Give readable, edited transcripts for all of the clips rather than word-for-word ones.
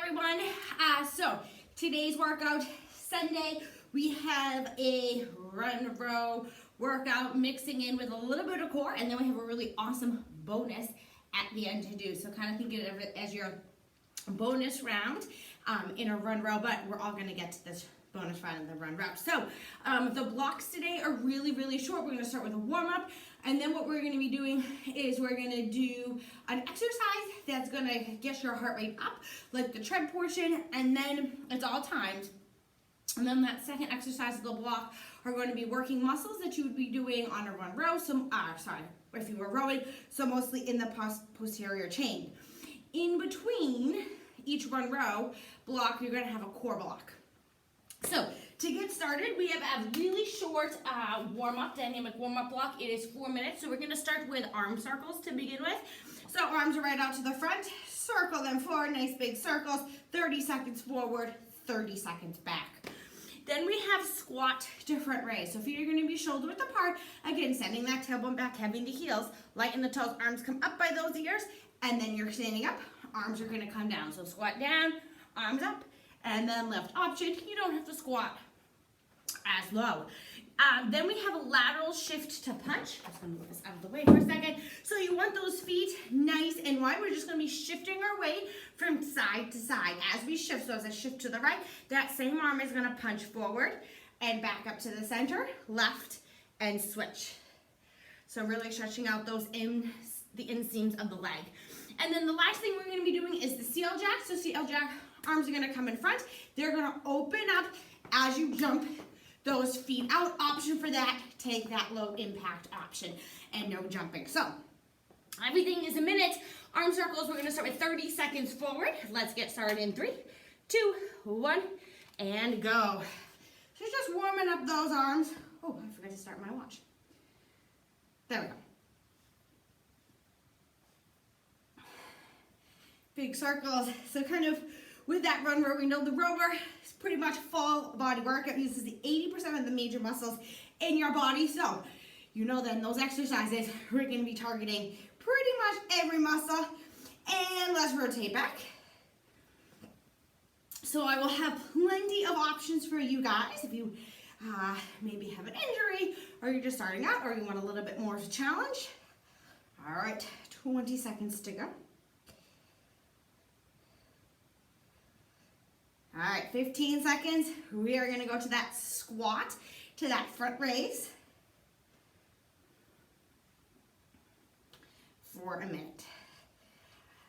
everyone. So today's workout, Sunday, we have a run row workout mixing in with a little bit of core, and then we have a really awesome bonus at the end to do. So kind of think of it as your bonus round in a run row, but we're all going to get to this bonus round in the run row. So the blocks today are really short. We're going to start with a warm-up, and then what we're going to be doing is we're going to do an exercise that's going to get your heart rate up, like the tread portion, and then it's all timed. And then that second exercise of the block are going to be working muscles that you would be doing on a run row. If you were rowing, so mostly in the posterior chain. In between each run row block, you're going to have a core block. So to get started, we have a really short dynamic warm-up block. It is 4 minutes. So we're going to start with arm circles to begin with. So arms are right out to the front. Circle them forward, nice big circles. 30 seconds forward, 30 seconds back. Then we have squat different raise. So feet are going to be shoulder width apart. Again, sending that tailbone back, heavy in the heels, light in the toes. Arms come up by those ears, and then you're standing up. Arms are going to come down. So squat down, arms up, and then lift. Option, you don't have to squat as low. Then we have a lateral shift to punch. I'm just going to move this out of the way for a second. So you want those feet nice and wide. We're just going to be shifting our weight from side to side as we shift. So as I shift to the right, that same arm is going to punch forward and back up to the center, left, and switch. So really stretching out the inseams of the leg. And then the last thing we're going to be doing is the seal jack. So seal jack, arms are going to come in front. They're going to open up as you jump those feet out. Option for that, take that low impact option and no jumping. So everything is a minute. Arm circles, we're going to start with 30 seconds forward. Let's get started in 3, 2, 1, and go. So just warming up those arms. Oh, I forgot to start my watch. There we go. Big circles. So kind of with that run row, we know the rower is pretty much full body work. It uses the 80% of the major muscles in your body. So you know that in those exercises, we're going to be targeting pretty much every muscle. And let's rotate back. So I will have plenty of options for you guys if you maybe have an injury, or you're just starting out, or you want a little bit more of a challenge. All right, 20 seconds to go. All right, 15 seconds. We are going to go to that squat, to that front raise for a minute.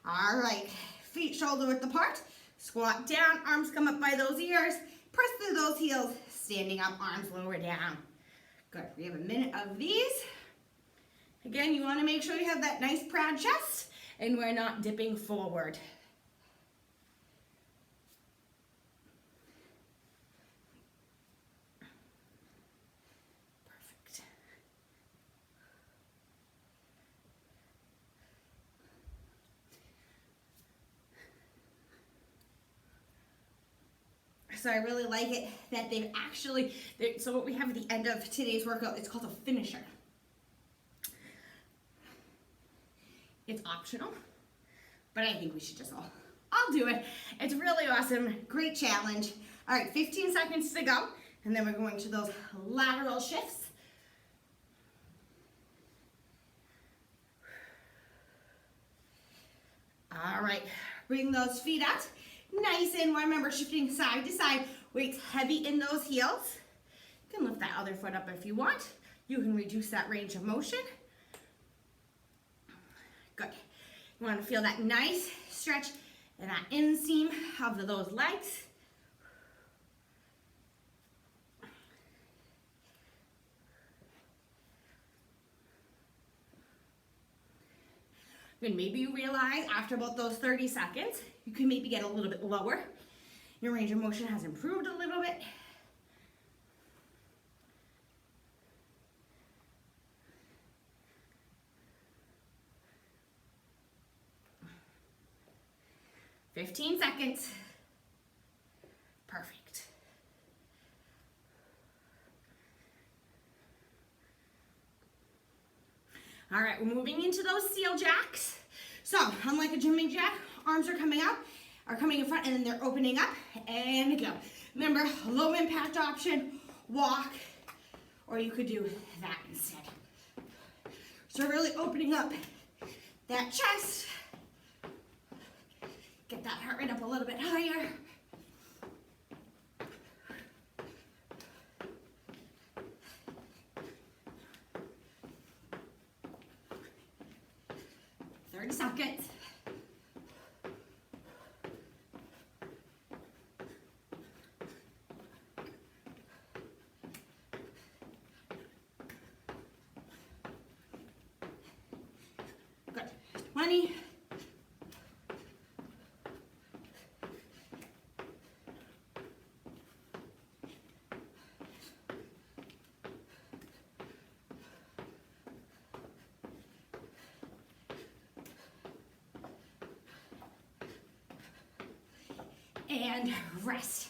All right, feet shoulder width apart. Squat down, arms come up by those ears. Press through those heels, standing up, arms lower down. Good, we have a minute of these. Again, you want to make sure you have that nice proud chest and we're not dipping forward. So I really like it that so what we have at the end of today's workout, it's called a finisher. It's optional, but I think we should just all do it. It's really awesome, great challenge. All right, 15 seconds to go, and then we're going to those lateral shifts. All right, bring those feet out. Nice and wide. Remember, shifting side to side. Weights heavy in those heels. You can lift that other foot up if you want. You can reduce that range of motion. Good. You want to feel that nice stretch and that inseam of those legs. And maybe you realize after about those 30 seconds, you can maybe get a little bit lower. Your range of motion has improved a little bit. "15 seconds. Perfect. All right, we're moving into those seal jacks. So, unlike a jumping jack, arms are coming out. are coming in front and then they're opening up and go. Remember, low impact option, walk, or you could do that instead. So really opening up that chest. Get that heart rate up a little bit higher. Seconds. Good. 20. And rest.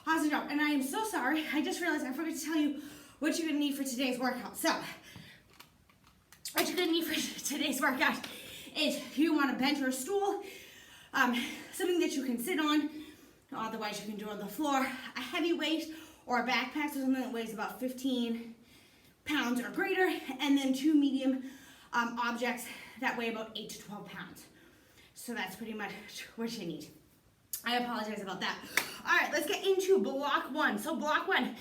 Awesome job. And I am so sorry. I just realized I forgot to tell you what you're gonna need for today's workout. So, what you're gonna need for today's workout is you want a bench or a stool, something that you can sit on. Otherwise, you can do it on the floor. A heavy weight or a backpack, so something that weighs about 15 pounds or greater, and then 2 medium objects that weigh about 8 to 12 pounds. So that's pretty much what you need. I apologize about that. All right, let's get into block one. So block one,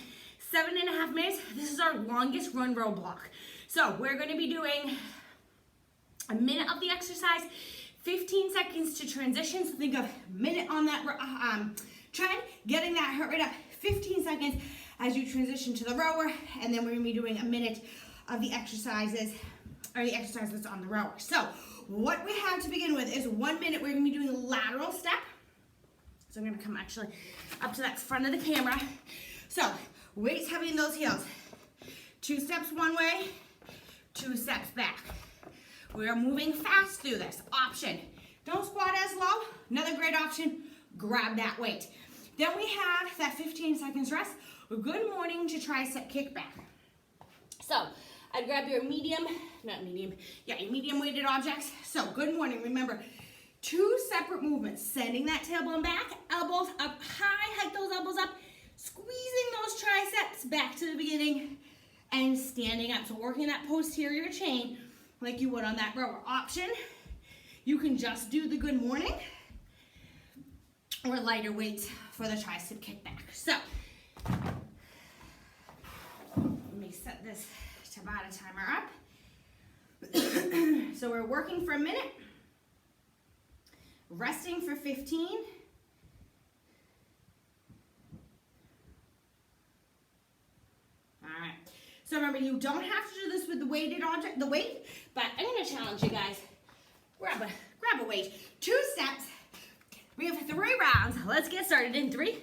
7.5 minutes. This is our longest run row block. So we're going to be doing a minute of the exercise, 15 seconds to transition. So think of a minute on that tread, getting that heart rate up, 15 seconds as you transition to the rower, and then we're going to be doing a minute of the exercises, or the exercise that's on the rower. So what we have to begin with is 1 minute. We're going to be doing a lateral step. So I'm going to come actually up to that front of the camera. So weights heavy in those heels. 2 steps one way, 2 steps back. We are moving fast through this. Option, don't squat as low. Another great option, grab that weight. Then we have that 15 seconds rest. Good morning to tricep kickback. So I'd grab your medium weighted objects. So good morning, remember, 2 separate movements, sending that tailbone back, elbows up high, hike those elbows up, squeezing those triceps back to the beginning, and standing up. So working that posterior chain like you would on that rower. Option, you can just do the good morning or lighter weights for the tricep kickback. So, let me set this Tabata timer up. So we're working for a minute, resting for 15. All right. So remember, you don't have to do this with the weighted object, the weight, but I'm gonna challenge you guys. Grab a weight. 2 steps. We have 3 rounds. Let's get started in 3,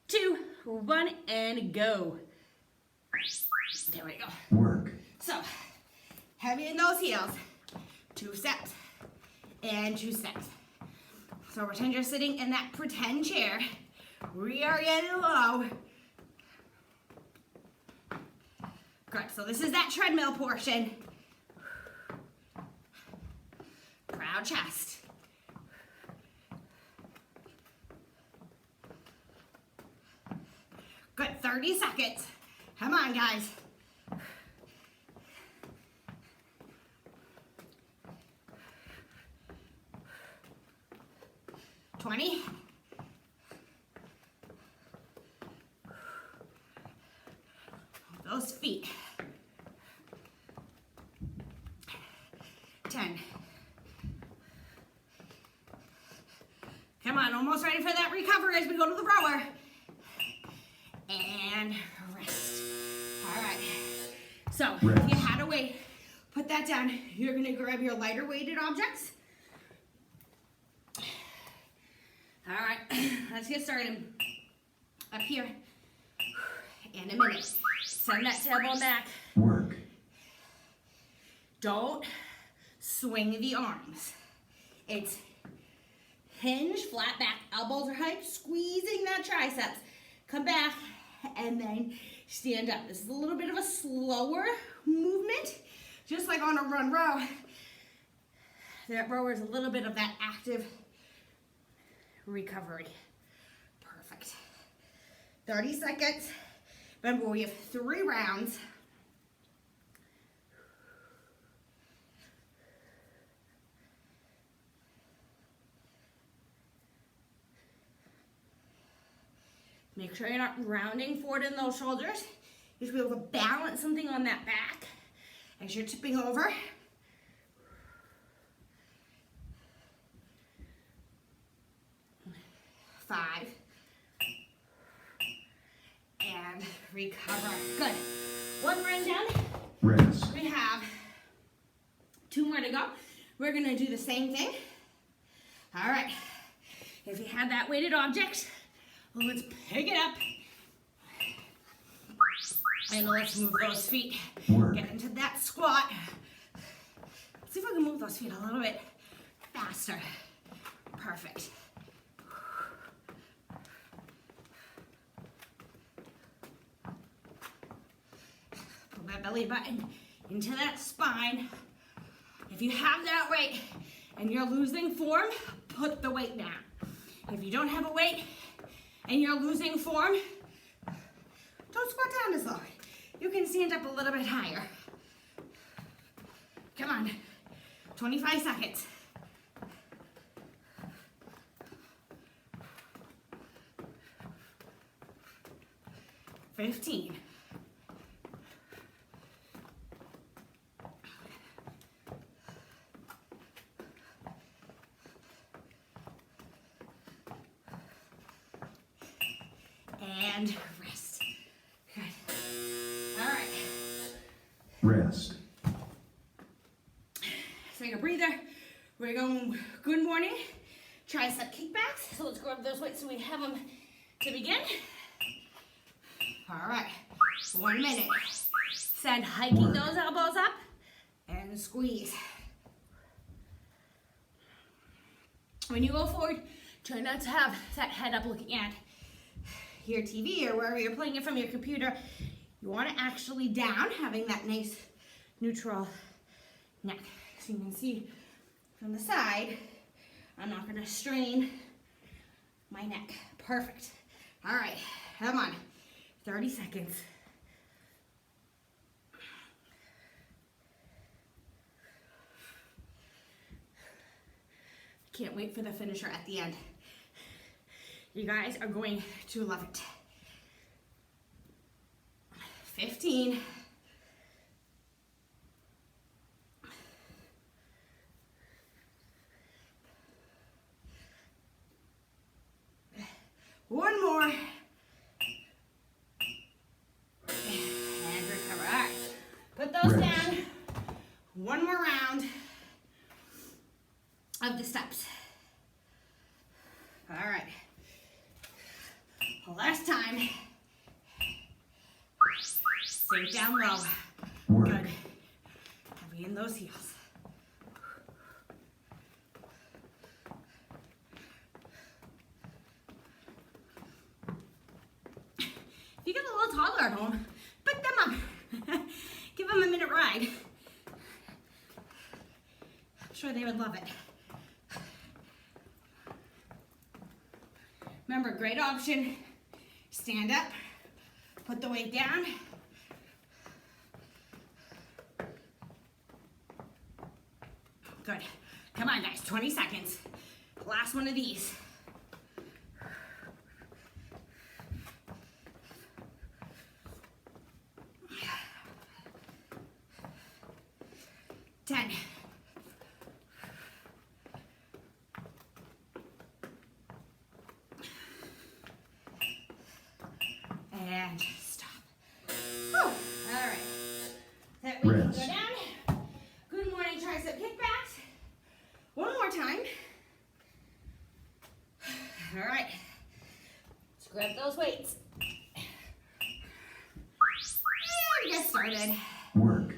2, 1, and go. There we go. Work. So, heavy in those heels. 2 steps and 2 steps. So pretend you're sitting in that pretend chair. Reoriented low. Good, so this is that treadmill portion. Proud chest. Good, 30 seconds. Come on, guys. $20. Those feet. 10. Come on, almost ready for that recovery as we go to the rower. And rest. All right. So, rest. If you had a weight, put that down. You're gonna grab your lighter weighted objects. All right, let's get started. Up here. And a minute. Send that tailbone back. Work. Don't swing the arms. It's hinge, flat back, elbows are high, squeezing that triceps. Come back and then stand up. This is a little bit of a slower movement, just like on a run row. That rower is a little bit of that active recovery. Perfect. 30 seconds. Remember, we have 3 rounds. Make sure you're not rounding forward in those shoulders. You should be able to balance something on that back as you're tipping over. 5. And recover. Good. 1 run down. Rest. We have 2 more to go. We're gonna do the same thing. All right. If you have that weighted object, let's pick it up. And let's move those feet. Work. Get into that squat. Let's see if we can move those feet a little bit faster. Perfect. Pull that belly button into that spine. If you have that weight and you're losing form, put the weight down. If you don't have a weight and you're losing form, don't squat down as low. You can stand up a little bit higher. Come on, 25 seconds. $15. And rest. Good. All right. Rest. Take a breather. We're going good morning. Tricep kickbacks. So let's grab those weights so we have them to begin. All right. 1 minute. Send hiking those elbows up and squeeze. When you go forward, try not to have that head up looking at your TV or wherever you're playing it from your computer. You want to actually down, having that nice neutral neck. So you can see from the side, I'm not going to strain my neck. Perfect. All right, come on. 30 seconds. Can't wait for the finisher at the end. You guys are going to love it. 15. One more. And recover. All right. Put those down. One more round of the steps. All right. Last time. Sink down low. Work. Good. Heavy in those heels. If you get a little toddler at home, pick them up. Give them a minute ride. I'm sure they would love it. Remember, great option. Stand up, put the weight down. Good. Come on, guys, 20 seconds. Last one of these. Ten. And stop. Whew. All right. That we can go down. Good morning, tricep kickbacks. One more time. All right. Let's grab those weights. And get started. Work.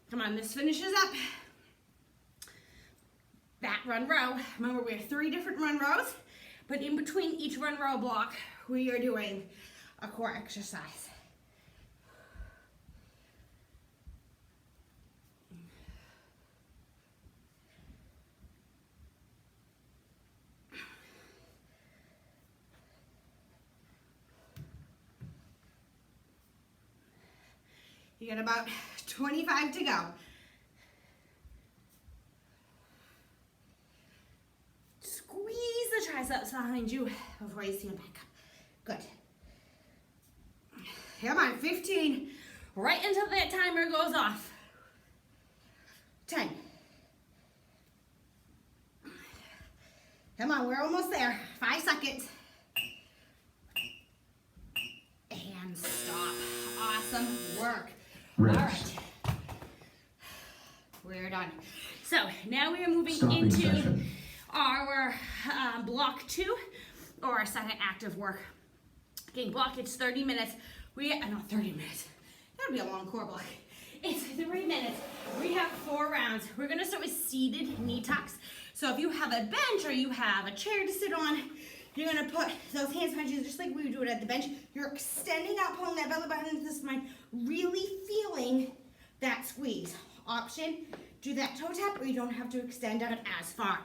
Come on, this finishes up that run row. Remember, we have 3 different run rows, but in between each run row block, we are doing a core exercise. You got about 25 to go. Squeeze the triceps behind you before you stand back up. Good. Come on, 15. Right until that timer goes off. 10. Come on, we're almost there. 5 seconds. And stop. Awesome work. Rest. All right. We're done. So now we are moving Stopping into session. our block 2, or our second active work. Okay, block, it's 30 minutes. Not 30 minutes. That would be a long core block. It's 3 minutes. We have 4 rounds. We're gonna start with seated knee tucks. So if you have a bench or you have a chair to sit on, you're gonna put those hands behind you just like we would do it at the bench. You're extending out, pulling that belly button into the spine, really feeling that squeeze. Option, do that toe tap, or you don't have to extend out as far.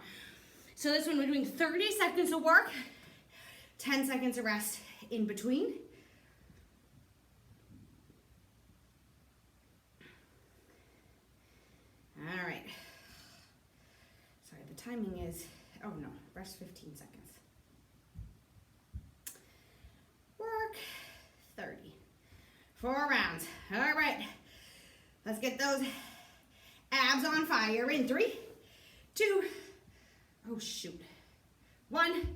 So this one we're doing 30 seconds of work, 10 seconds of rest in between. All right. Sorry, the timing is, oh no, rest 15 seconds. Work 30. 4 rounds. All right. Let's get those abs on fire in 3, 2, oh shoot, 1,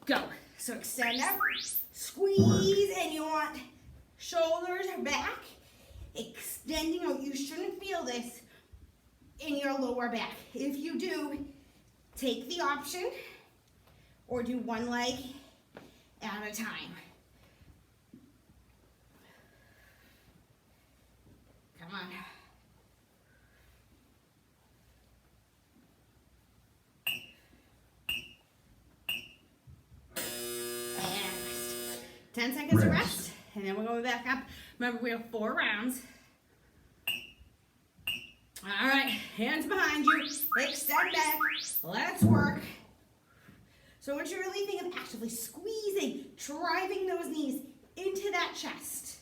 go. So extend up, squeeze, and you want shoulders back, extending out. You shouldn't feel this in your lower back. If you do, take the option or do one leg at a time. Come on. And rest. 10 seconds of rest, and then we're going back up. Remember, we have 4 rounds. All right, hands behind you, extend back, let's work. So I want you to really think of actively squeezing, driving those knees into that chest.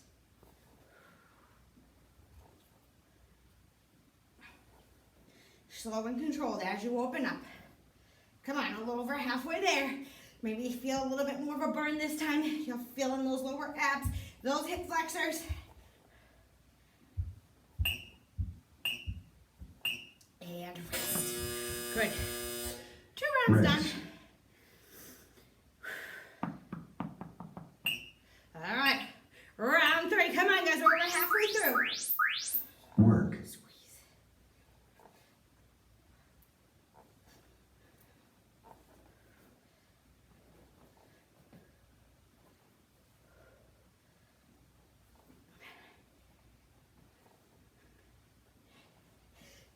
Slow and controlled as you open up. Come on, a little over halfway there. Maybe you feel a little bit more of a burn this time. You'll feel in those lower abs, those hip flexors. And rest. Good. 2 rounds done. All right. Round 3. Come on, guys. We're about halfway through. Work. Squeeze.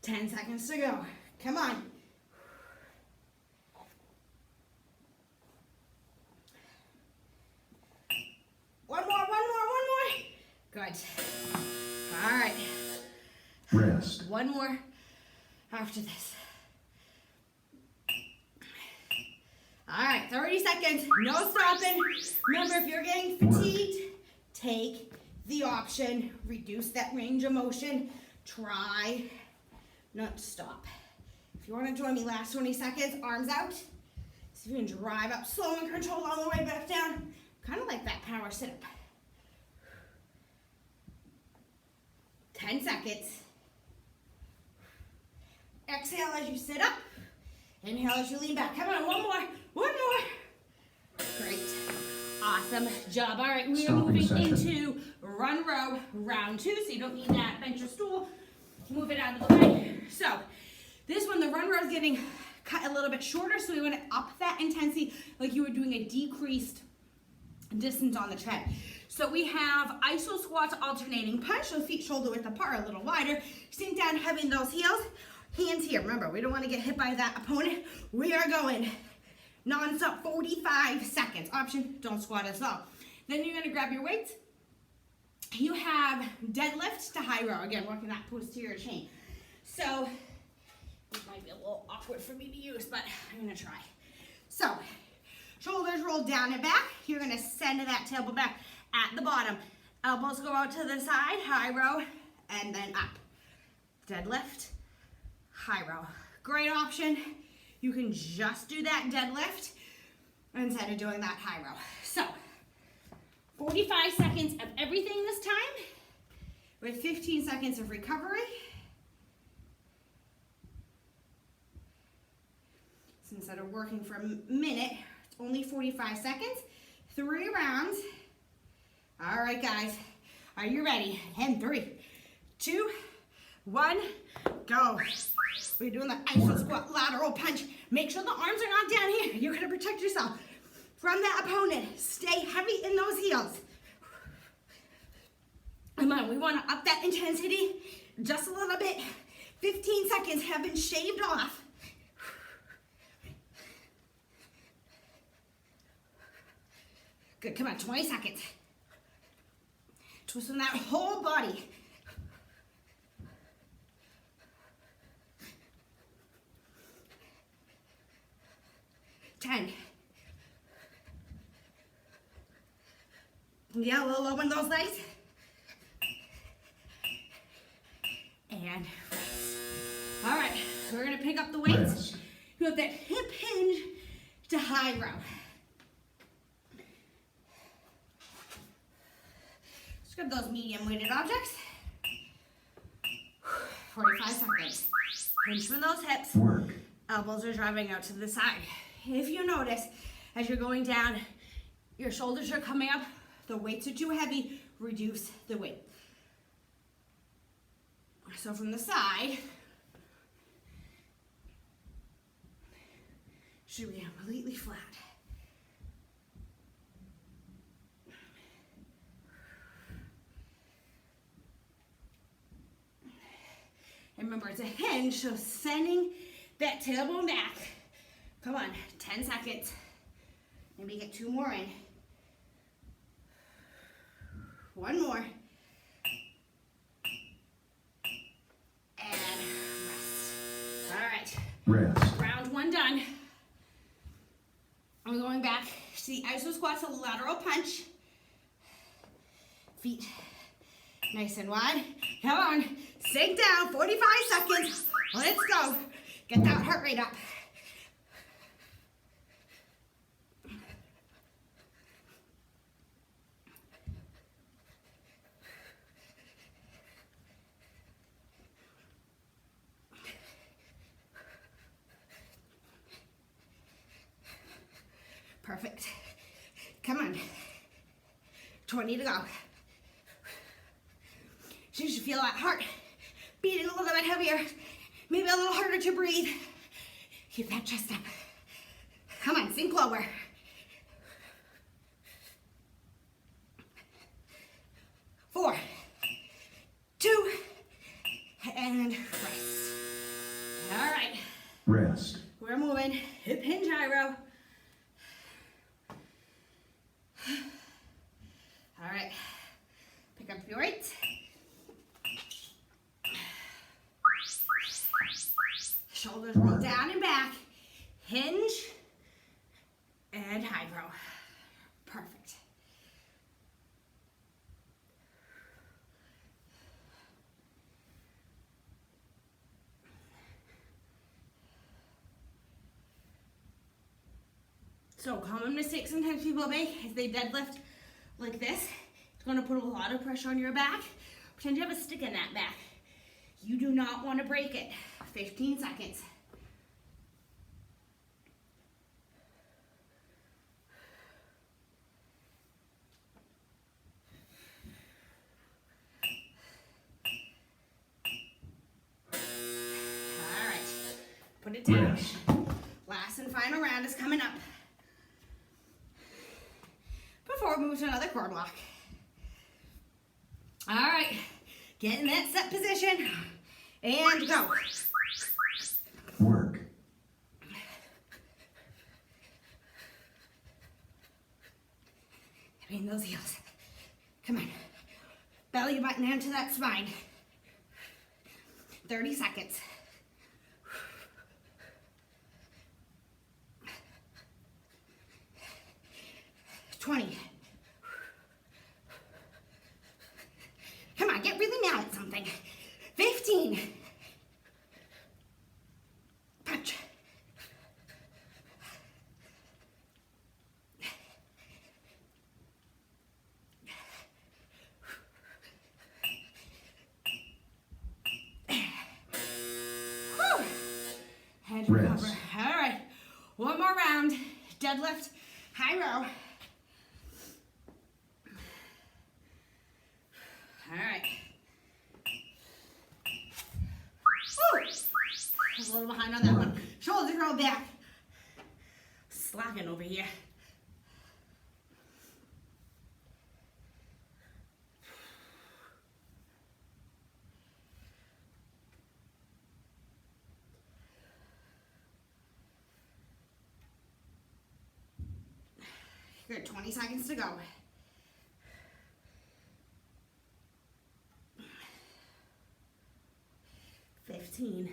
Ten seconds to go. Come on. One more. Good. All right. Rest. One more after this. All right, 30 seconds, no stopping. Remember, if you're getting fatigued, take the option, reduce that range of motion, try not to stop. If you want to join me last 20 seconds, arms out. See if you can drive up slow and controlled all the way back down. Kind of like that power sit-up. 10 seconds. Exhale as you sit up. Inhale as you lean back. Come on, one more. Great. Awesome job. All right, we are moving into run row round 2, so you don't need that bench or stool. Move it out of the way. So this one, the run row is getting cut a little bit shorter, so we want to up that intensity like you were doing a decreased distance on the tread. So we have iso squats, alternating punch, so feet shoulder width apart, a little wider. Sink down, having those heels, hands here. Remember, we don't want to get hit by that opponent. We are going non-stop, 45 seconds. Option, don't squat as well. Then you're going to grab your weights. You have deadlift to high row. Again, working that posterior chain. So this might be a little awkward for me to use, but I'm going to try. So shoulders roll down and back. You're going to send that tailbone back at the bottom. Elbows go out to the side, high row, and then up. Deadlift, high row. Great option. You can just do that deadlift instead of doing that high row. So, 45 seconds of everything this time with 15 seconds of recovery. So instead of working for a minute, it's only 45 seconds, 3 rounds. All right, guys, are you ready? And 3, 2, 1, go. We're doing the iso squat lateral punch. Make sure the arms are not down here. You're gonna protect yourself from that opponent. Stay heavy in those heels. Come on, we wanna up that intensity just a little bit. 15 seconds have been shaved off. Good, come on, 20 seconds. Twisting that whole body. Yeah, a little open those legs. And all right, we're gonna pick up the weights. Rest. You have that hip hinge to high row. Just grab those medium weighted objects. 45 seconds. Hinge from those hips. Work. Elbows are driving out to the side. If you notice, as you're going down, your shoulders are coming up, the weights are too heavy, reduce the weight. So from the side, should be completely flat. And remember, it's a hinge, so sending that tailbone back. Come on, 10 seconds. Maybe get 2 more in. 1 more. And rest. All right. Rest. Round 1 done. I'm going back to the iso squats, a lateral punch. Feet nice and wide. Come on, sink down, 45 seconds. Let's go. Get that heart rate up. Perfect. Come on. 20 to go. So you should feel that heart beating a little bit heavier, maybe a little harder to breathe. Keep that chest up. Come on, sink lower. Four, 2, and rest. All right. Rest. We're moving. Hip hinge gyro. All right. Pick up your weights. Shoulders roll down and back. Hinge and high row. Perfect. So common mistake sometimes people make is they deadlift like this. It's going to put a lot of pressure on your back. Pretend you have a stick in that back. You do not want to break it. 15 seconds. All right. Put it down. Rest. Last and final round is coming up. Before we move to another core block. All right, get in that set position and go. Work. Between those heels. Come on. Belly button into that spine. 30 seconds. $20. Come on, get really mad at something. One more round. Deadlift, high row. All right. Woo! I was a little behind on that one. Shoulders roll back. Slacking over here. Good, 20 seconds to go. $15.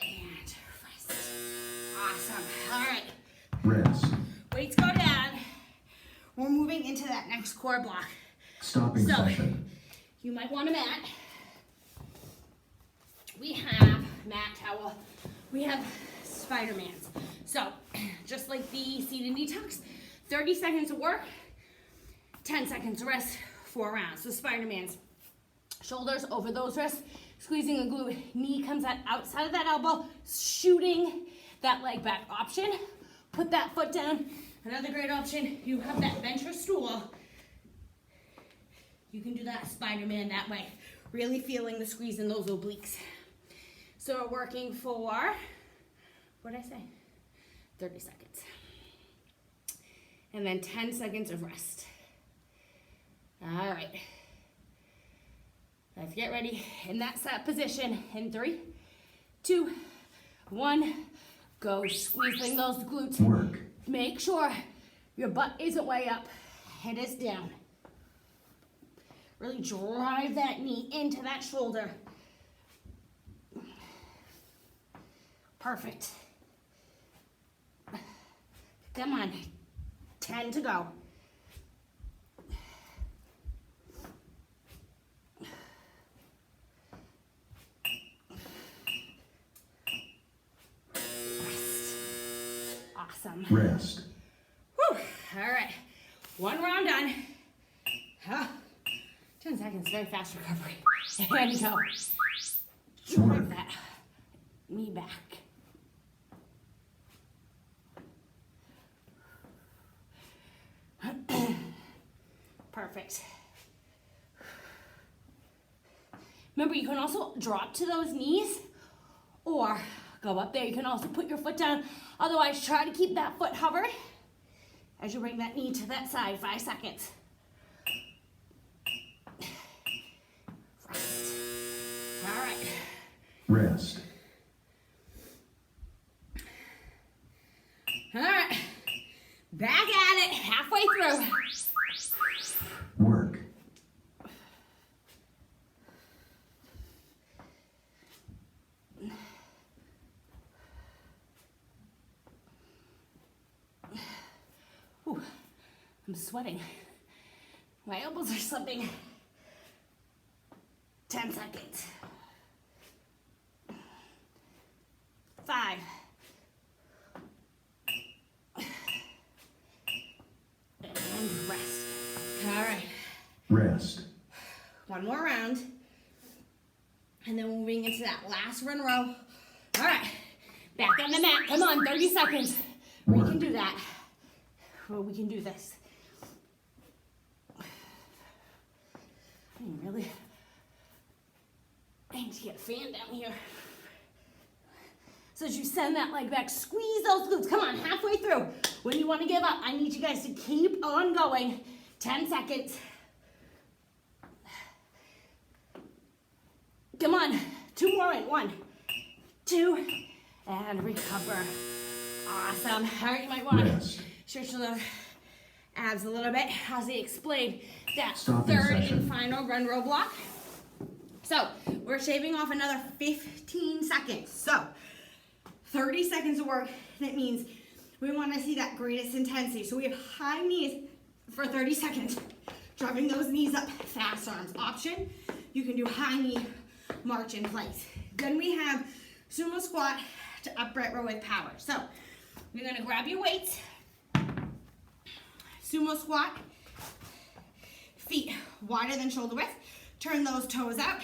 And rest. Awesome. All right. Rest. Weights go down. We're moving into that next core block. Stopping So, session. you might want a mat. We have mat towel. We have Spider-Mans. So, just like the seat and detox, 30 seconds of work, 10 seconds of rest, 4 rounds. So Spider-Mans, shoulders over those wrists, squeezing the glute, knee comes out outside of that elbow, shooting that leg back option. Put that foot down. Another great option, you have that bench or stool. You can do that Spider-Man that way. Really feeling the squeeze in those obliques. So we're working for, what did I say? 30 seconds. And then 10 seconds of rest. All right. Let's get ready in that set position in 3, 2, 1. Go, squeezing those glutes. Work. Make sure your butt isn't way up, head is down. Really drive that knee into that shoulder. Perfect. Come on, 10 to go. Awesome. Rest. Whew. All right. One round done. 10 seconds, very fast recovery. And go. Drive that knee back. Perfect. Remember, you can also drop to those knees or go up there. You can also put your foot down. Otherwise, try to keep that foot hovered as you bring that knee to that side. 5 seconds. Rest. All right. Rest. All right. Back at it, halfway through. Work. Ooh, I'm sweating. My elbows are slipping. 10 seconds. 5. And rest. All right. Rest. One more round. And then moving into that last run row. All right. Back on the mat. Come on, 30 seconds. We can do that. Well, we can do this. I need to get a fan down here. So as you send that leg back, squeeze those glutes. Come on, halfway through. When you want to give up, I need you guys to keep on going. 10 seconds. Come on, 2 more in. 1, 2, and recover. Awesome. All right, you might want to stretch the abs a little bit as I explained that third and final run row block. So we're shaving off another 15 seconds. So 30 seconds of work. That means we want to see that greatest intensity. So we have high knees for 30 seconds. Driving those knees up, fast arms option. You can do high knee march in place. Then we have sumo squat to upright row with power. So you're gonna grab your weights. sumo squat. Feet wider than shoulder width. Turn those toes out.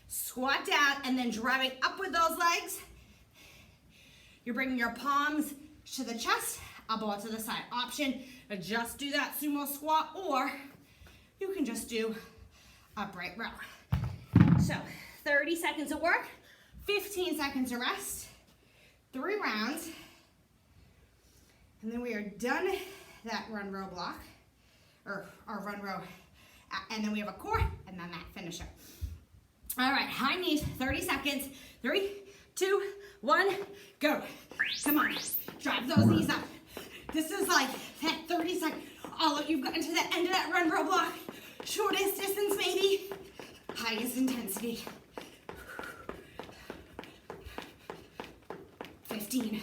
Squat down and then driving up with those legs. You're bringing your palms to the chest, elbow to the side. Option, just do that sumo squat, or you can just do upright row. So 30 seconds of work, 15 seconds of rest, 3 rounds, and then we are done that run row block, or our run row, and then we have a core, and then that finisher. All right, high knees, 30 seconds, 3, 2, 1, go. Come on, drive those knees up. This is like that 30 second, you've gotten to the end of that run row block. Shortest distance maybe, highest intensity. 15.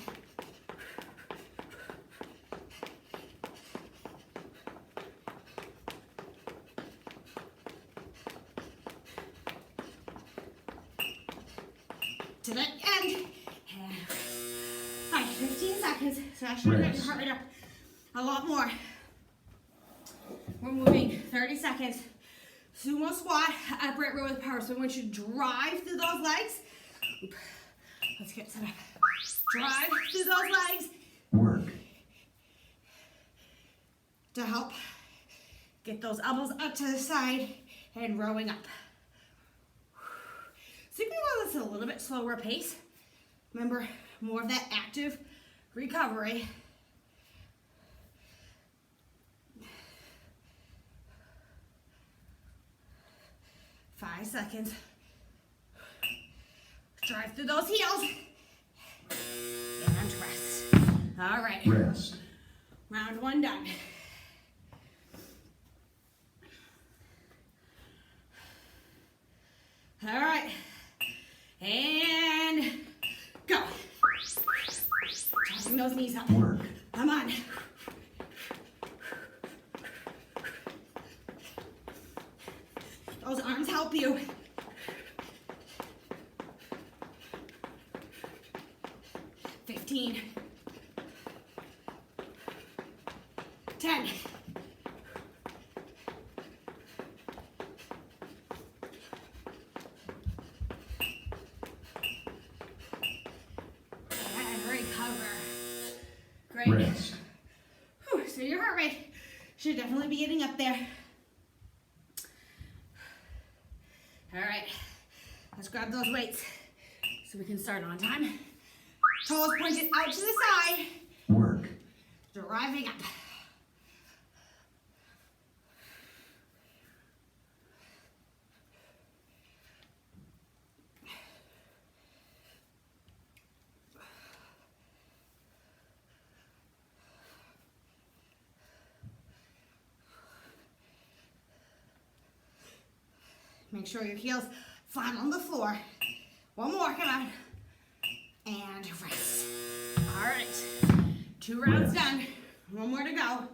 To the end. All right, 15 seconds. So I should get your heart rate up a lot more. We're moving 30 seconds. Sumo squat, upright row with power. So I want you to drive through those legs. Let's get to that. Drive through those legs. Work. To help get those elbows up to the side and rowing up. So you can go this at a little bit slower pace. Remember, more of that active recovery. Five seconds. Drive through those heels. And rest. All right. Rest. Round 1 done. All right. And go. Tossing those knees up. Work. Come on. Those arms help you. 15. 10. 10. Recover. Great. Rest. Whew, so your heart rate should definitely be getting up there. All right, let's grab those weights so we can start on time. Toes pointed out to the side. Work. Driving up. Make sure your heels flat on the floor. One more, come on. And rest. All right, 2 rounds done. One more to go.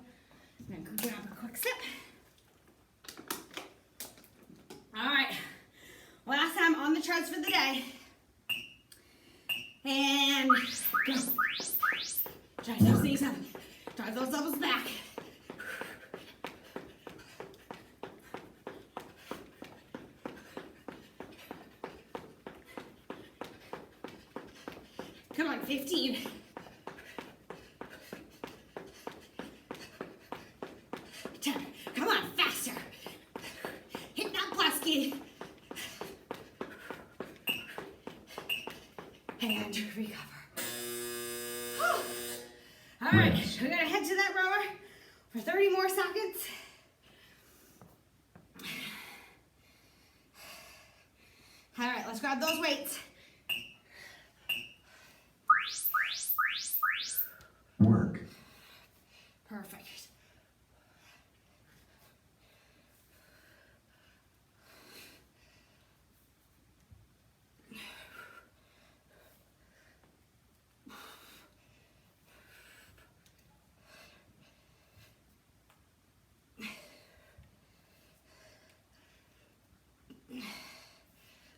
Then go grab a quick sip. All right, last time on the charts for the day. And go. Drive those knees up. Drive those elbows back. Come on, 15. 10. Come on, faster. Hit that plasky. And recover. All right, we're gonna head to that rower for 30 more seconds. All right, let's grab those weights. Work. Perfect.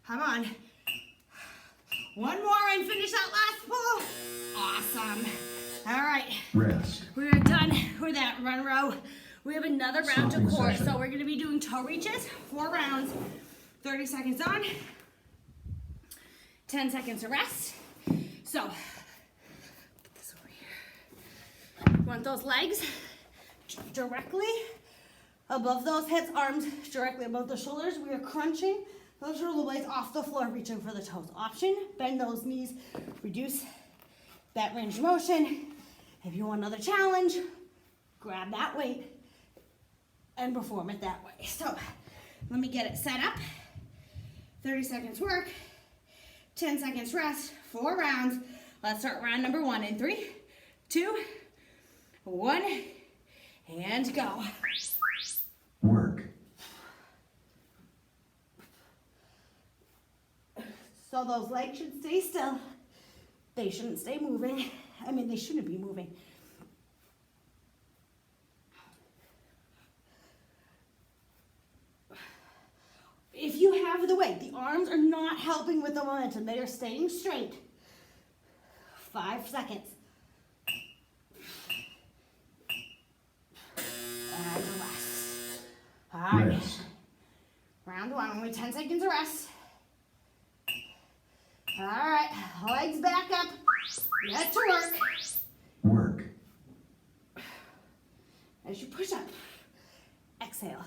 Come on. One more and finish that last pull. Awesome. All right. Rest. We're done for that run row. We have another round to Stopping core. session. So we're gonna be doing toe reaches, 4 rounds, 30 seconds on, 10 seconds to rest. So, put this over here. You want those legs directly above those hips, arms directly above the shoulders. We are crunching those shoulder blades off the floor, reaching for the toes. Option, bend those knees, reduce that range of motion. If you want another challenge, grab that weight and perform it that way. So let me get it set up. 30 seconds work, 10 seconds rest, 4 rounds. Let's start round number 1 in 3, 2, 1, and go. Work. So those legs should stay still. They shouldn't stay moving. I mean, they shouldn't be moving. If you have the weight, the arms are not helping with the momentum. They are staying straight. 5 seconds. And rest. All right. Rest. Round 1, only 10 seconds of rest. All right, legs back up. Get to work. Work. As you push up, exhale.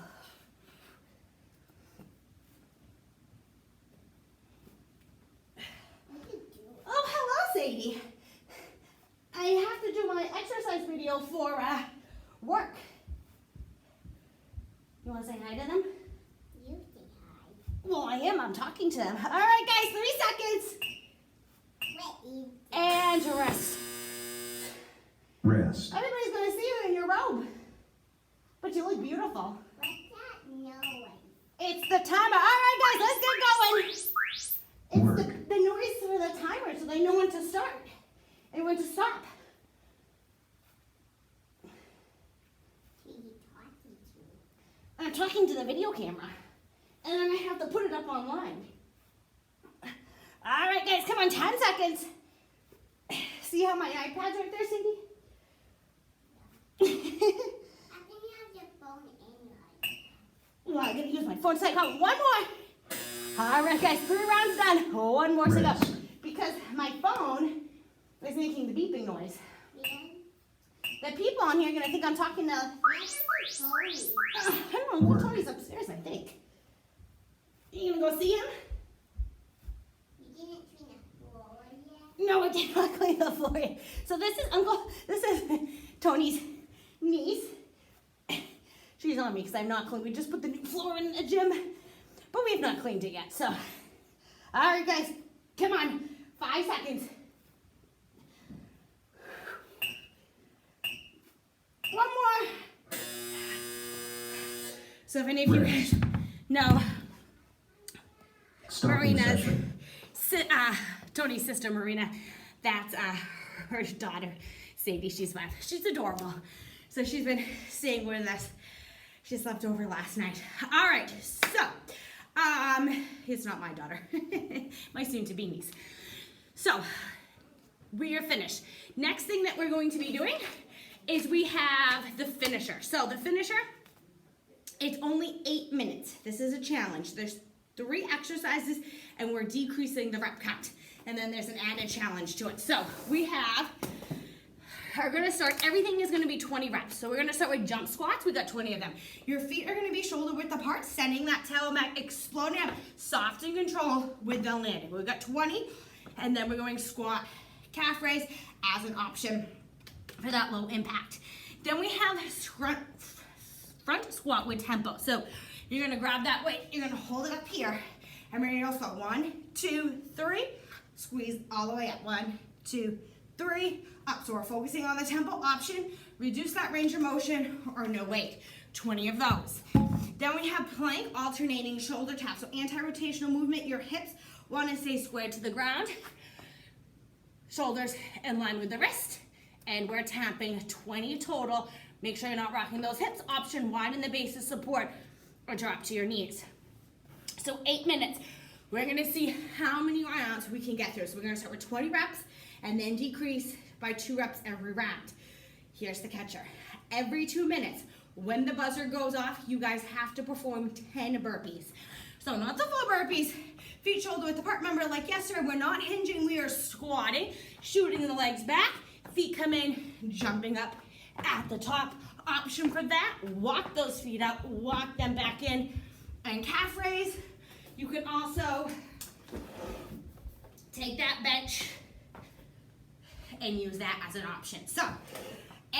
Oh, hello, Sadie. I have to do my exercise video for work. You want to say hi to them? You say hi. Well, I am. I'm talking to them. All right, guys, 3 seconds. Wait, And rest. Rest. Everybody's going to see you in your robe. But you look beautiful. what's that noise? It's the timer. All right, guys, let's get going. It's Work. the noise for the timer so they know when to start and when to stop. Who you talking to? I'm talking to the video camera. And then I have to put it up online. All right, guys, come on, 10 seconds. See how my iPad's right there, Cindy? I think you have your phone in your Well, I'm going to use my phone to say, come on, 1 more. All right, guys, 3 rounds done. 1 more to go. Rest. Because my phone is making the beeping noise. Yeah. The people on here are going to think I'm talking to... Where's the Tony? I don't know, Work. Tony's upstairs, I think. You gonna go see him? You didn't clean the floor yet? No, I did not clean the floor yet. So this is Tony's niece. She's on me because I'm not clean. We just put the new floor in the gym, but we have not cleaned it yet. So, all right, guys, come on, 5 seconds. 1 more. So if any of you guys know Stopping Marina's, session. Tony's sister Marina, that's her daughter Sadie. She's adorable. So she's been staying with us. She slept over last night. All right, so it's not my daughter, my soon-to-be niece. So we are finished. Next thing that we're going to be doing is we have the finisher. So the finisher, it's only 8 minutes. This is a challenge. There's 3 exercises and we're decreasing the rep count. And then there's an added challenge to it. So we are gonna start, everything is gonna be 20 reps. So we're gonna start with jump squats. We got 20 of them. Your feet are gonna be shoulder width apart, sending that tail back, exploding up, soft and control with the landing. We've got 20, and then we're going squat, calf raise as an option for that low impact. Then we have front squat with tempo. So you're gonna grab that weight, you're gonna hold it up here, and we're gonna go 1, 2, 3, squeeze all the way up, 1, 2, 3, up. So we're focusing on the tempo option, reduce that range of motion or no weight, 20 of those. Then we have plank, alternating shoulder taps. So anti-rotational movement, your hips wanna stay squared to the ground, shoulders in line with the wrist, and we're tapping 20 total. Make sure you're not rocking those hips. Option, widen the base of support or drop to your knees. So 8 minutes. We're gonna see how many rounds we can get through. So we're gonna start with 20 reps and then decrease by 2 reps every round. Here's the catcher. every 2 minutes. When the buzzer goes off, you guys have to perform 10 burpees. So not the full burpees, feet shoulder width apart. Remember, like yesterday, we're not hinging, we are squatting, shooting the legs back, feet come in, jumping up at the top. Option for that, walk those feet up, walk them back in, and calf raise. You can also take that bench and use that as an option. So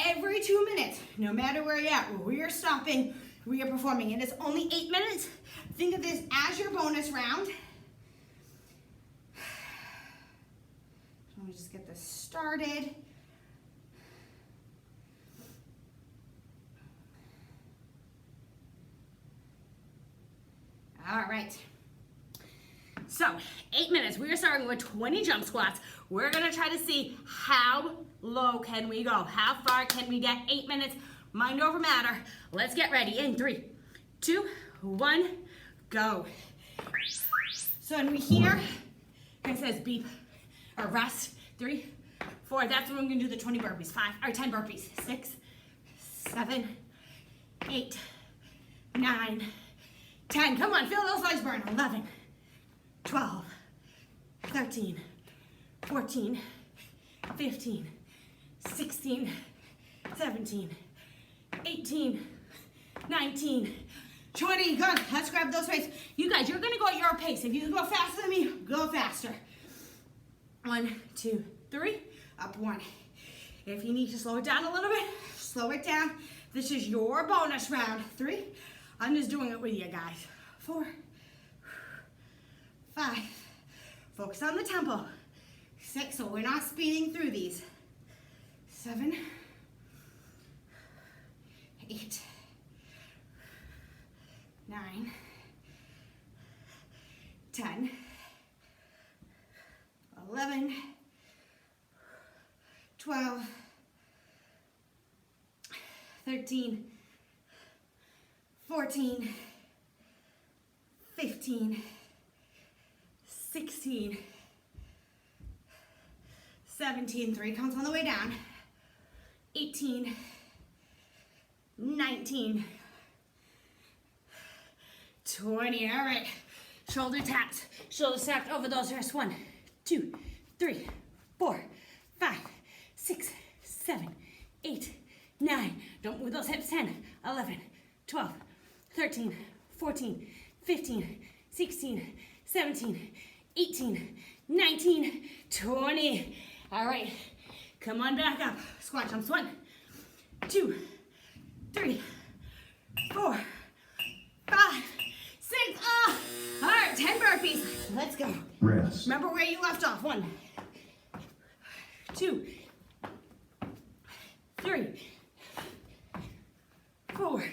every 2 minutes, no matter where you're at, we are stopping, we are performing. It is only 8 minutes. Think of this as your bonus round. Let me just get this started. All right. So 8 minutes, we are starting with 20 jump squats. We're gonna try to see how low can we go? How far can we get? 8 minutes, mind over matter. Let's get ready in 3, 2, 1, go. So when we hear, it says beep or rest, 3, 4, that's when we're gonna do the 20 burpees, 5, or 10 burpees, 6, 7, 8, 9, 10, come on, feel those legs burn, 11, 12, 13, 14, 15, 16, 17, 18, 19, 20, good. Let's grab those weights. You guys, you're gonna go at your pace. If you can go faster than me, go faster. 1, 2, 3, up 1. If you need to slow it down a little bit, slow it down. This is your bonus round. 3, I'm just doing it with you guys. 4, 5, focus on the tempo. 6, so we're not speeding through these. 7, 8, 9, 10, 11, 12, 13, 14, 15, 16, 17, 3 counts on the way down, 18, 19, 20, all right. Shoulder taps, shoulder stacked over those wrists. 1, 2, 3, 4, 5, 6, 7, 8, 9. Don't move those hips. 10, 11, 12, 13, 14, 15, 16, 17, 18, 19, 20. All right, come on back up. Squat jumps. 1, 2, 3, 4, 5, 6. Oh, all right, 10 burpees. Let's go. Rest. Remember where you left off. 1, 2, 3, 4,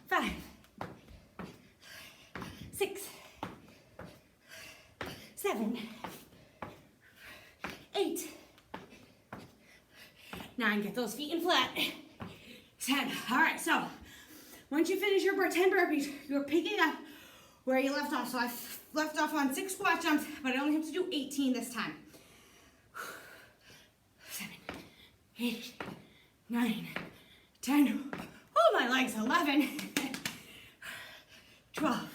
5, 6, 7, 8, 9. Get those feet in flat. 10. All right, so once you finish your 10 burpees, you're picking up where you left off. So I left off on 6 squat jumps, but I only have to do 18 this time. 7, 8, 9, 10. Oh, my legs. 11, 12,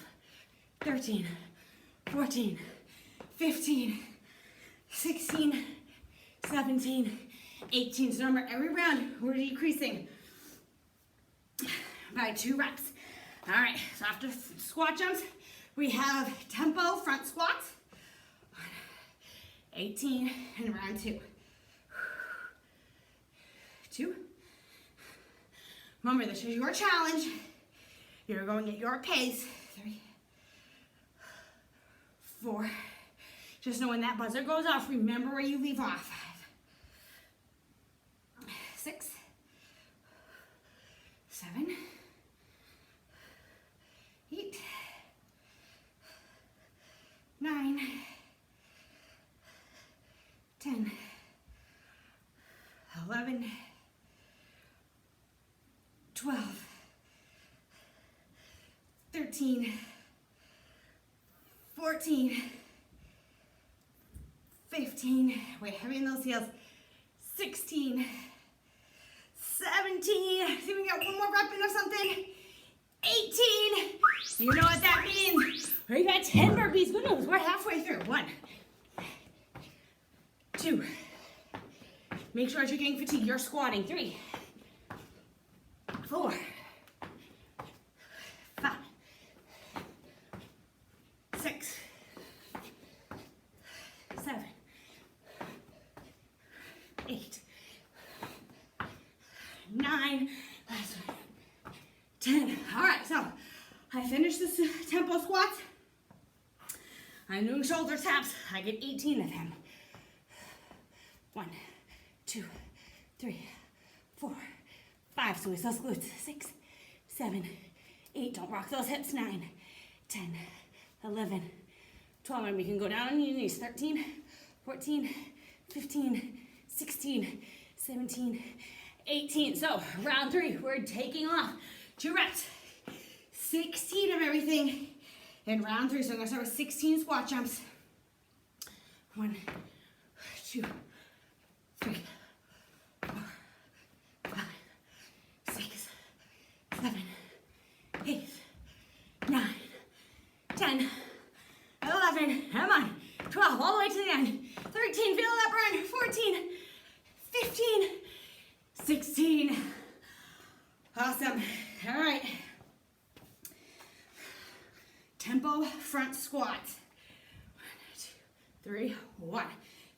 13, 14, 15, 16, 17, 18. So remember, every round we're decreasing by 2 reps. All right, so after squat jumps, we have tempo front squats. 18 and round 2. 2. Remember, this is your challenge. You're going at your pace. 3, 4. Just know when that buzzer goes off, remember where you leave off. 5, 6, 7, 8, 9, 10, 11, 12, 13, 14, 15, wait, heavy in those heels, 16, up into something. 18. You know what that means. We got 10 burpees. Good news. We're halfway through. 1, 2. Make sure that you're getting fatigued. You're squatting. 3, 4, 5, 6, 7, 8, 9, last one, 10. All right, so I finished this tempo squats. I'm doing shoulder taps. I get 18 of them. 1, 2, 3, 4, 5. Squeeze those glutes. 6, 7, 8. Don't rock those hips. 9, 10, 11, 12. And we can go down on your knees. 13, 14, 15, 16, 17, 18. So round 3, we're taking off. 2 reps. 16 of everything in round 3. So I'm gonna start with 16 squat jumps. 1, 2, 3, 4, 5, 6, 7, 8, 9, 10, 11, come on, 12, all the way to the end. 13, feel that burn. 14, 15, 16. Awesome. All right. Tempo front squat. 1, 2, 3, 1.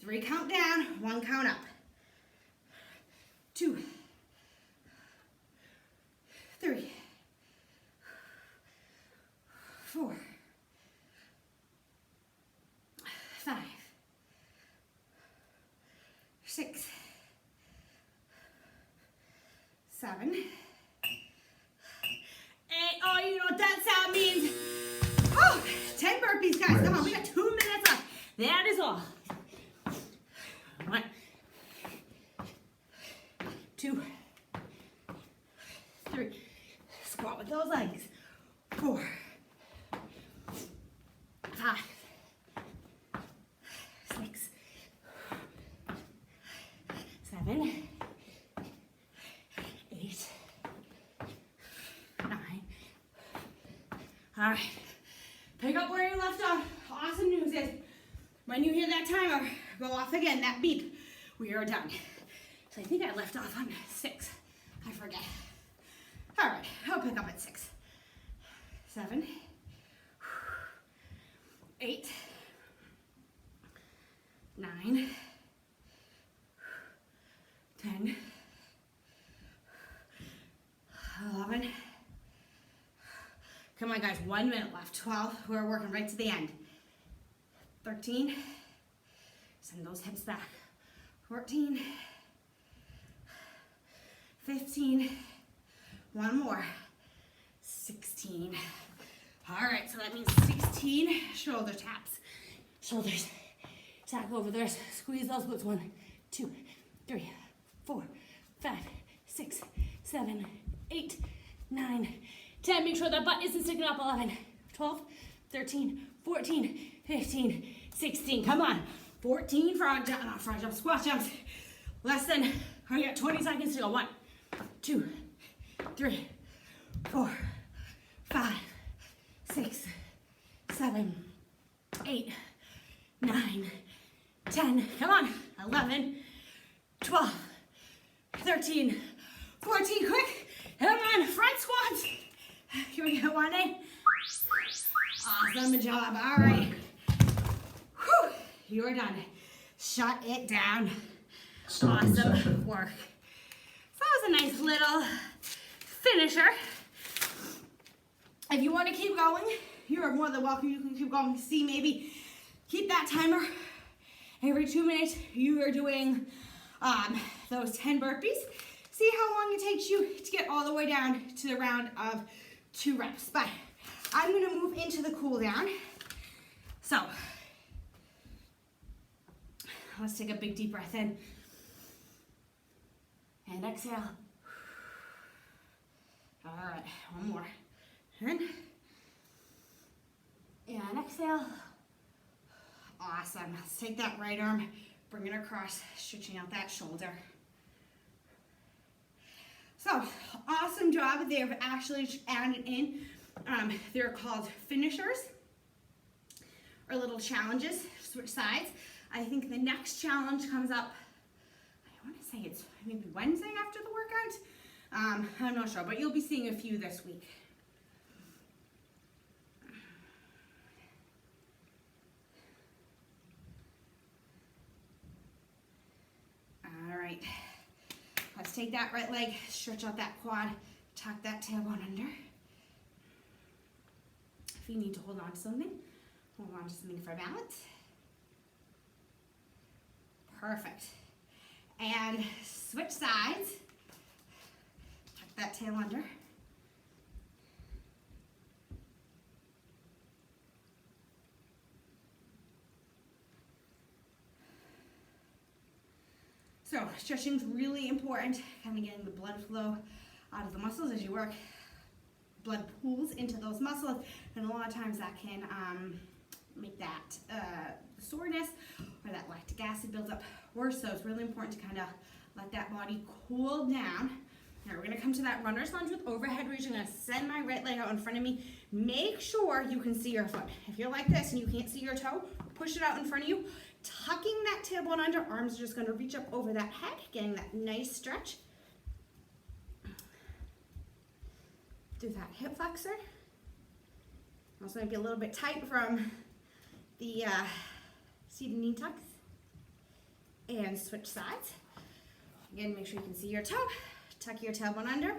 3 count down, 1 count up. 2, 3, 4, 5, 6, 7, 8. Oh, you know what that sound means? Oh, 10 burpees, guys. Come on, we got 2 minutes left. That is all. 1, 2, 3. Squat with those legs. 4, 5, 6, 7, 8, 9. All right. Pick up where you left off. Awesome news is when you hear that timer go off again, that beep, we are done. So I think I left off on 6. I forget. All right, I'll pick up at 6, 7, 8, 9, 10, 11. Come on, guys, 1 minute left. 12, we're working right to the end. 13, send those hips back. 14, 15, 1 more. 16. All right, so that means 16 shoulder taps. Shoulders, tap over there, squeeze those glutes. 1, 2, 3, 4, 5, 6, 7, 8, 9, 10. Make sure that butt isn't sticking up. 11, 12, 13, 14, 15, 16. Come on. 14 frog jump, not frog jumps, squat jumps. Less than, we got 20 seconds to go. 1, 2, 3, 4, 5, 6, 7, 8, 9, 10. Come on. 11, 12, 13, 14. Quick. Come on. Front squats. Can we get 1 in? Awesome job. All right. Whew. You are done. Shut it down. Stopping Awesome session. work. So that was a nice little finisher. If you want to keep going, you're more than welcome. You can keep going. See, maybe keep that timer. Every 2 minutes, you are doing those 10 burpees. See how long it takes you to get all the way down to the round of 2 reps. But I'm going to move into the cool down. So let's take a big deep breath in and exhale. All right, 1 more. In and exhale. Awesome. Let's take that right arm, bring it across, stretching out that shoulder. So awesome job. They've actually added in, they're called finishers, or little challenges, switch sides. I think the next challenge comes up, I want to say it's maybe Wednesday after the workout. I'm not sure, but you'll be seeing a few this week. All right, let's take that right leg, stretch out that quad, tuck that tailbone under. If you need to hold on to something for balance. Perfect. And switch sides. Tuck that tail under. So stretching is really important, kind of getting the blood flow out of the muscles as you work. Blood pools into those muscles, and a lot of times that can make that soreness or that lactic acid builds up worse. So it's really important to kind of let that body cool down. Now we're gonna come to that runner's lunge with overhead reach. I'm gonna send my right leg out in front of me. Make sure you can see your foot. If you're like this and you can't see your toe, push it out in front of you. Tucking that tailbone under, arms are just gonna reach up over that head, getting that nice stretch. Do that hip flexor. Also might be a little bit tight from the seated knee tucks. And switch sides. Again, make sure you can see your toe. Tuck your tailbone under.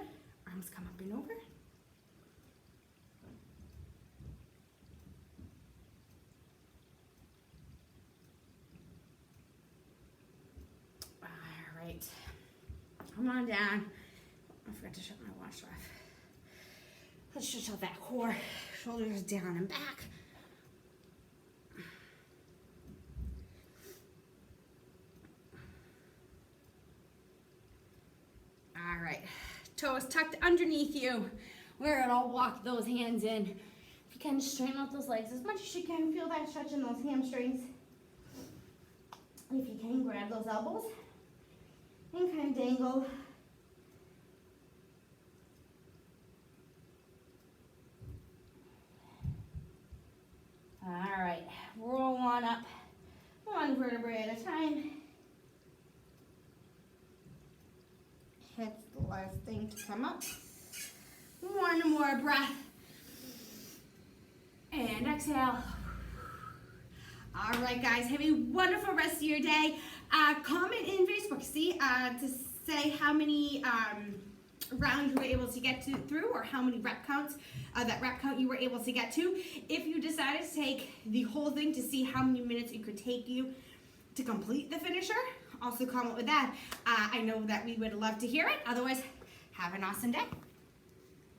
Arms come up and over. All right. Come on down. I forgot to shut my watch off. Let's stretch out that core. Shoulders down and back. All right, toes tucked underneath you. We're gonna walk those hands in. If you can, straighten out those legs as much as you can. Feel that stretch in those hamstrings. If you can, grab those elbows and kind of dangle. All right, roll on up, one vertebrae at a time. Hit the last thing to come up. One more breath. And exhale. All right, guys, have a wonderful rest of your day. Comment in Facebook, to say how many rounds you were able to get through, or how many rep counts, that rep count you were able to get to. If you decided to take the whole thing to see how many minutes it could take you to complete the finisher, also comment with that. I know that we would love to hear it. Otherwise, have an awesome day.